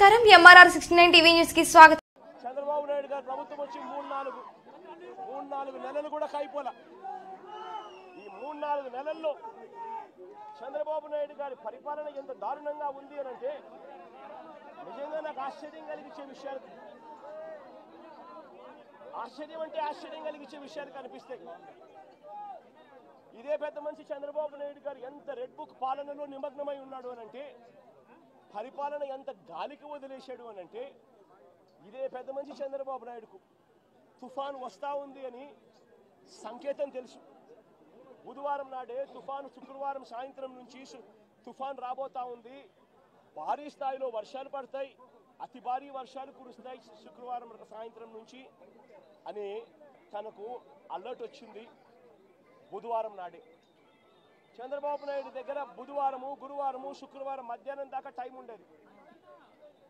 నమస్కారం MRR 69 TV news కి స్వాగతం. చంద్రబాబు నాయుడు గారు ప్రభుత్వం వచ్చి మూడు నాలుగు నెలలు కూడా కాయిపోలా. ఈ 3-4 నెలల్లో చంద్రబాబు నాయుడు గారి పరిపాలన ఎంత దారుణంగా ఉంది అని అంటే నిజంగా నాకు ఆశ్చర్యం కలిగించే విషయాలు, ఆశ్చర్యం కలిగించే విషయాలు కనిపిస్తాయి. ఇదే పెద్ద మనిషి చంద్రబాబు నాయుడు గారు ఎంత రెడ్ బుక్ పాలనలో నిమగ్నమై ఉన్నాడు అని అంటే, పరిపాలన ఎంత గాలికి వదిలేశాడు అని అంటే, ఇదే పెద్ద మనిషి చంద్రబాబు నాయుడుకు తుఫాను వస్తా ఉంది అని సంకేతం తెలుసు. బుధవారం నాడే తుఫాను, శుక్రవారం సాయంత్రం నుంచి తుఫాను రాబోతా ఉంది, భారీ స్థాయిలో వర్షాలు పడతాయి, అతి భారీ వర్షాలు కురుస్తాయి శుక్రవారం సాయంత్రం నుంచి అని తనకు అలర్ట్ వచ్చింది. బుధవారం నాడే చంద్రబాబు నాయుడు దగ్గర బుధవారము, గురువారము, శుక్రవారం మధ్యాహ్నం దాకా టైం ఉండేది.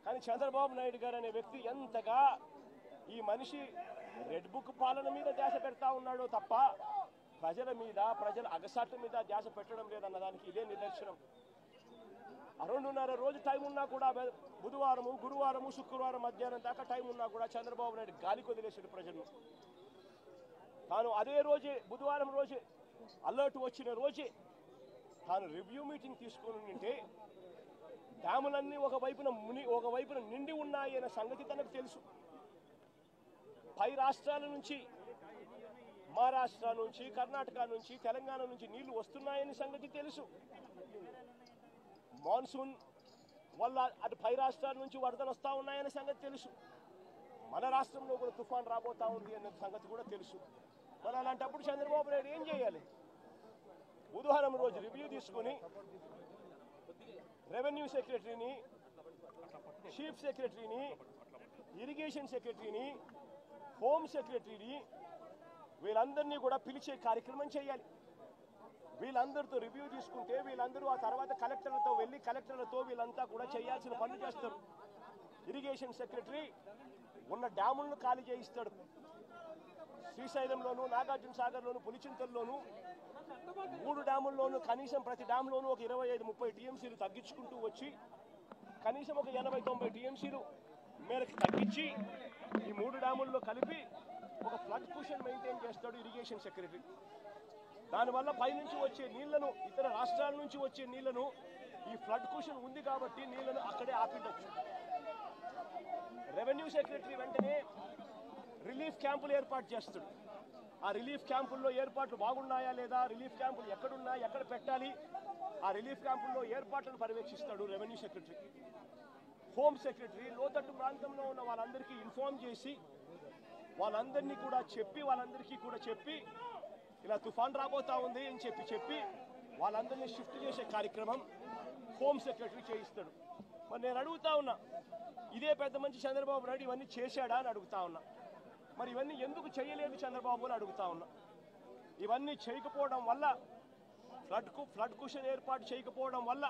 కానీ చంద్రబాబు నాయుడు గారు అనే వ్యక్తి ఎంతగా ఈ మనిషి రెడ్ బుక్ పాలన మీద ధ్యాస పెడతా ఉన్నాడో తప్ప ప్రజల అగసాట్ల మీద ధ్యాస పెట్టడం లేదన్నదానికి ఇదే నిదర్శనం. 2.5 రోజు టైం ఉన్నా కూడా, బుధవారము, గురువారము, శుక్రవారం మధ్యాహ్నం దాకా టైం ఉన్నా కూడా చంద్రబాబు నాయుడు గాలికి వదిలేసాడు ప్రజలను. తాను అదే రోజే, బుధవారం రోజే అలర్ట్ వచ్చిన రోజే తాను రివ్యూ మీటింగ్ తీసుకుని ఉంటే డ్యాములన్నీ ఒకవైపున నిండి ఉన్నాయి అనే సంగతి తనకు తెలుసు. పై రాష్ట్రాల నుంచి, మహారాష్ట్ర నుంచి, కర్ణాటక నుంచి, తెలంగాణ నుంచి నీళ్లు వస్తున్నాయని సంగతి తెలుసు. మాన్సూన్ వల్ల అటు పై రాష్ట్రాల నుంచి వరదలు వస్తూ ఉన్నాయనే సంగతి తెలుసు. మన రాష్ట్రంలో కూడా తుఫాన్ రాబోతా ఉంది అనే సంగతి కూడా తెలుసు. మరి అలాంటప్పుడు చంద్రబాబు నాయుడు ఏం చేయాలి? బుధవారం రోజు రివ్యూ తీసుకుని రెవెన్యూ సెక్రటరీని, చీఫ్ సెక్రటరీని, ఇరిగేషన్ సెక్రటరీని, హోమ్ సెక్రటరీని వీళ్ళందరినీ కూడా పిలిచే కార్యక్రమం చేయాలి. వీళ్ళందరితో రివ్యూ తీసుకుంటే వీళ్ళందరూ ఆ తర్వాత కలెక్టర్లతో వెళ్ళి కలెక్టర్లతో వీళ్ళంతా కూడా చేయాల్సిన పనులు చేస్తారు. ఇరిగేషన్ సెక్రటరీ ఉన్న డ్యాములను ఖాళీ చేయిస్తాడు. శ్రీశైలంలోను, నాగార్జున సాగర్లోను, పులిచింతల్లోను 3 డ్యాముల్లోనూ కనీసం ప్రతి డ్యామ్లోనూ ఒక 25-30 టీఎంసీలు తగ్గించుకుంటూ వచ్చి కనీసం ఒక 80-90 టీఎంసీలు మేరకు తగ్గించి ఈ 3 డ్యాముల్లో కలిపి ఒక ఫ్లడ్ కుషన్ మెయింటైన్ చేస్తాడు ఇరిగేషన్ సెక్రటరీ. దానివల్ల పైనుంచి వచ్చే నీళ్లను, ఇతర రాష్ట్రాల నుంచి వచ్చే నీళ్లను, ఈ ఫ్లడ్ కుషన్ ఉంది కాబట్టి నీళ్లను అక్కడే ఆపిడొచ్చు. రెవెన్యూ సెక్రటరీ వెంటనే రిలీఫ్ క్యాంపులు ఏర్పాటు చేస్తాడు. ఆ రిలీఫ్ క్యాంపుల్లో ఏర్పాట్లు బాగున్నాయా లేదా, రిలీఫ్ క్యాంపులు ఎక్కడున్నాయి, ఎక్కడ పెట్టాలి, ఆ రిలీఫ్ క్యాంపుల్లో ఏర్పాట్లను పర్యవేక్షిస్తాడు రెవెన్యూ సెక్రటరీ. హోమ్ సెక్రటరీ లోతట్టు ప్రాంతంలో ఉన్న వాళ్ళందరికీ ఇన్ఫార్మ్ చేసి వాళ్ళందరికీ కూడా చెప్పి ఇలా తుఫాన్ రాబోతా ఉంది అని చెప్పి వాళ్ళందరినీ షిఫ్ట్ చేసే కార్యక్రమం హోమ్ సెక్రటరీ చేయిస్తాడు. మరి నేను అడుగుతా ఉన్నా, ఇదే పెద్ద మంచి చంద్రబాబు నాయుడు ఇవన్నీ చేశాడా అని అడుగుతా ఉన్నా. మరి ఇవన్నీ ఎందుకు చేయలేదు చంద్రబాబు అని అడుగుతా ఉన్నా. ఇవన్నీ చేయకపోవడం వల్ల, ఫ్లడ్ కుషన్ ఏర్పాటు చేయకపోవడం వల్ల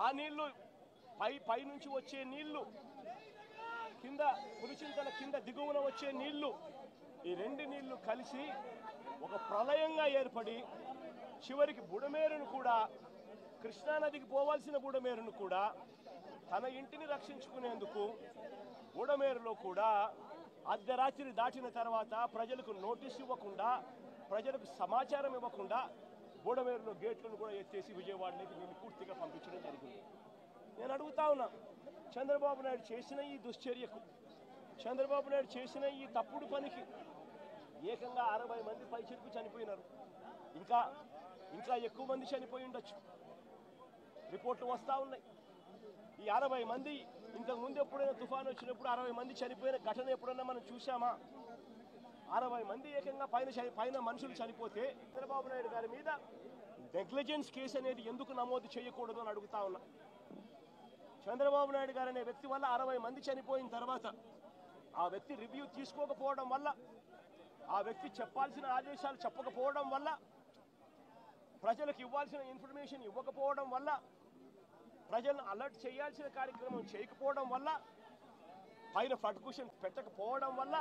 ఆ నీళ్లు పై నుంచి వచ్చే నీళ్లు, కింద పులిచింతల కింద దిగువన వచ్చే నీళ్లు, ఈ 2 నీళ్లు కలిసి ఒక ప్రళయంగా ఏర్పడి చివరికి బుడమేరును కూడా, కృష్ణానదికి పోవాల్సిన బుడమేరును కూడా తన ఇంటిని రక్షించుకునేందుకు బుడమేరులో కూడా అర్ధరాత్రి దాటిన తర్వాత ప్రజలకు నోటీస్ ఇవ్వకుండా, ప్రజలకు సమాచారం ఇవ్వకుండా బుడమేరులో గేట్లను కూడా ఎత్తేసి విజయవాడలోకి నీళ్ళు పూర్తిగా పంపించడం జరిగింది. నేను అడుగుతా ఉన్నా, చంద్రబాబు నాయుడు చేసిన ఈ దుశ్చర్యకు, చంద్రబాబు నాయుడు చేసిన ఈ తప్పుడు పనికి ఏకంగా 60 మంది పైచిలకు చనిపోయినారు. ఇంకా ఎక్కువ మంది చనిపోయి ఉండొచ్చు. రిపోర్ట్లు వస్తూ ఉన్నాయి. ఈ 60 మంది, ఇంతకుముందు ఎప్పుడైనా తుఫాను వచ్చినప్పుడు 60 మంది చనిపోయిన ఘటన ఎప్పుడన్నా మనం చూసామా? 60 మంది ఏకంగా పైన మనుషులు చనిపోతే చంద్రబాబు నాయుడు గారి మీద నెగ్లిజెన్స్ కేసు అనేది ఎందుకు నమోదు చేయకూడదు అని అడుగుతా ఉన్నా. చంద్రబాబు నాయుడు గారు అనే వ్యక్తి వల్ల 60 మంది చనిపోయిన తర్వాత ఆ వ్యక్తి రివ్యూ తీసుకోకపోవడం వల్ల, ఆ వ్యక్తి చెప్పాల్సిన ఆదేశాలు చెప్పకపోవడం వల్ల, ప్రజలకు ఇవ్వాల్సిన ఇన్ఫర్మేషన్ ఇవ్వకపోవడం వల్ల, ప్రజలను అలర్ట్ చేయాల్సిన కార్యక్రమం చేయకపోవడం వల్ల, పైన ఫ్లడ్ కుషన్ పెట్టకపోవడం వల్ల,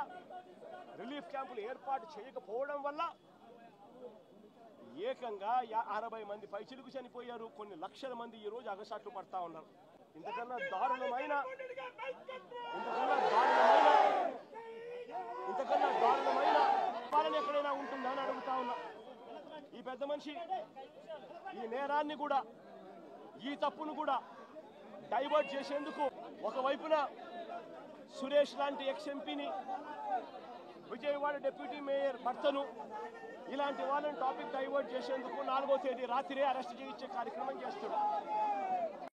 రిలీఫ్ క్యాంపులు ఏర్పాటు చేయకపోవడం వల్ల ఏకంగా 60 మంది పైచిలుకు చనిపోయారు. కొన్ని లక్షల మంది ఈ రోజు అగసాట్లు పడతా ఉన్నారు. ఇంతకన్నా దారుణమైన పాలన ఎక్కడైనా ఉంటుందా అని అడుగుతా ఉన్నా. ఈ పెద్ద మనిషి ఈ నేరాన్ని కూడా, ఈ తప్పును కూడా డైవర్ట్ చేసేందుకు ఒకవైపున సురేష్ లాంటి ఎక్స్-ఎంపీని, విజయవాడ డిప్యూటీ మేయర్ భర్తను, ఇలాంటి వాళ్ళని టాపిక్ డైవర్ట్ చేసేందుకు 4వ తేదీ రాత్రే అరెస్ట్ చేయించే కార్యక్రమం చేస్తున్నాడు.